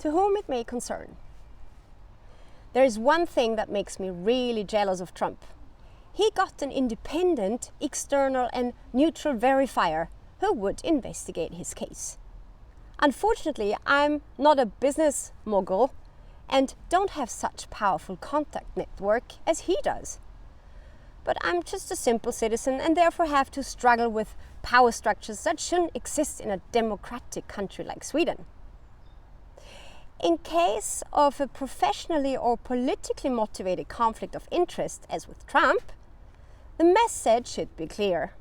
to whom it may concern. There is one thing that makes me really jealous of Trump. He got an independent, external and neutral verifier who would investigate his case. Unfortunately, I'm not a business mogul and don't have such powerful contact network as he does. But I'm just a simple citizen and therefore have to struggle with power structures that shouldn't exist in a democratic country like Sweden. In case of a professionally or politically motivated conflict of interest, as with Trump, the message should be clear.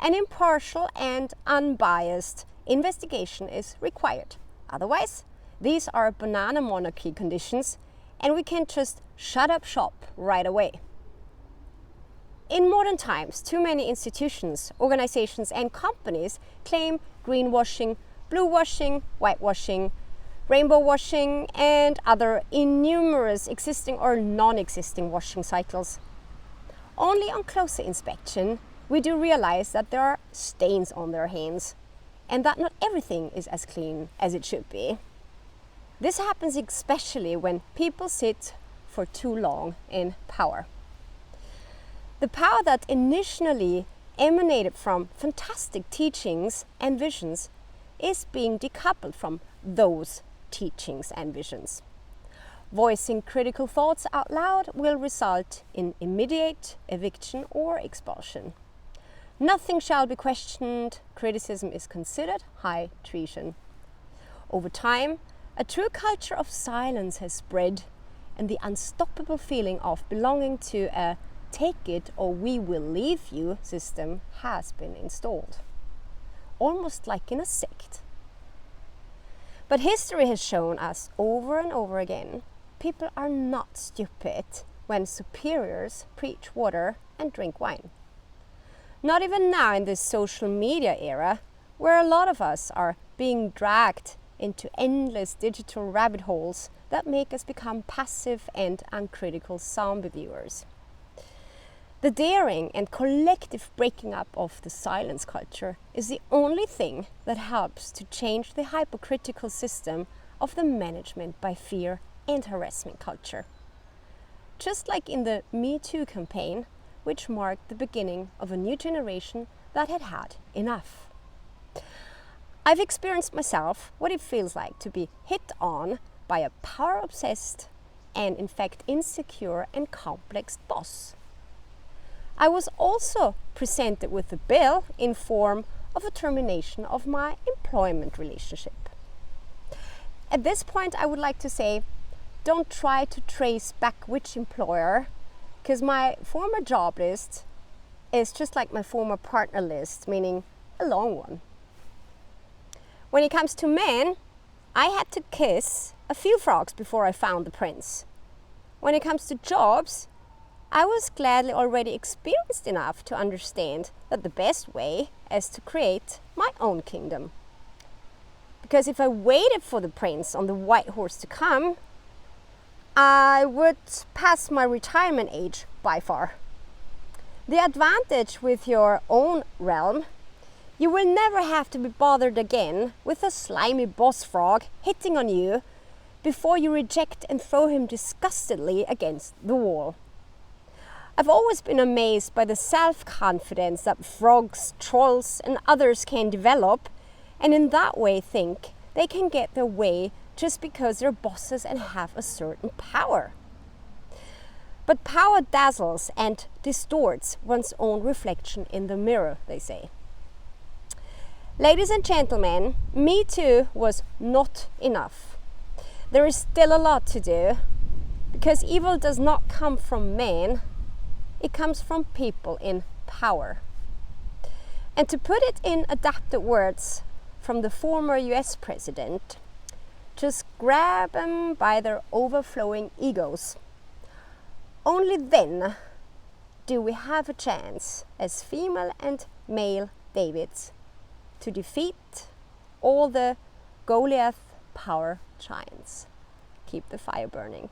An impartial and unbiased investigation is required. Otherwise, these are banana monarchy conditions and we can just shut up shop right away. In modern times, too many institutions, organizations and companies claim greenwashing, bluewashing, whitewashing, rainbow washing and other innumerous existing or non-existing washing cycles. Only on closer inspection, we do realize that there are stains on their hands and that not everything is as clean as it should be. This happens especially when people sit for too long in power. The power that initially emanated from fantastic teachings and visions is being decoupled from those teachings and visions. Voicing critical thoughts out loud will result in immediate eviction or expulsion. Nothing shall be questioned, criticism is considered high treason. Over time, a true culture of silence has spread and the unstoppable feeling of belonging to a take it or we will leave you system has been installed. Almost like in a sect. But history has shown us over and over again, people are not stupid when superiors preach water and drink wine. Not even now in this social media era, where a lot of us are being dragged into endless digital rabbit holes that make us become passive and uncritical zombie viewers. The daring and collective breaking up of the silence culture is the only thing that helps to change the hypocritical system of the management by fear and harassment culture. Just like in the Me Too campaign, which marked the beginning of a new generation that had had enough. I've experienced myself what it feels like to be hit on by a power-obsessed and in fact insecure and complex boss. I was also presented with a bill in form of a termination of my employment relationship. At this point, I would like to say, don't try to trace back which employer, because my former job list is just like my former partner list, meaning a long one. When it comes to men, I had to kiss a few frogs before I found the prince. When it comes to jobs, I was gladly already experienced enough to understand that the best way is to create my own kingdom. Because if I waited for the prince on the white horse to come, I would pass my retirement age by far. The advantage with your own realm, you will never have to be bothered again with a slimy boss frog hitting on you before you reject and throw him disgustedly against the wall. I've always been amazed by the self-confidence that frogs, trolls and others can develop and in that way think they can get their way just because they're bosses and have a certain power. But power dazzles and distorts one's own reflection in the mirror, they say. Ladies and gentlemen, Me Too was not enough. There is still a lot to do because evil does not come from men, it comes from people in power. And to put it in adapted words from the former US president, just grab them by their overflowing egos. Only then do we have a chance as female and male Davids to defeat all the Goliath power giants. Keep the fire burning.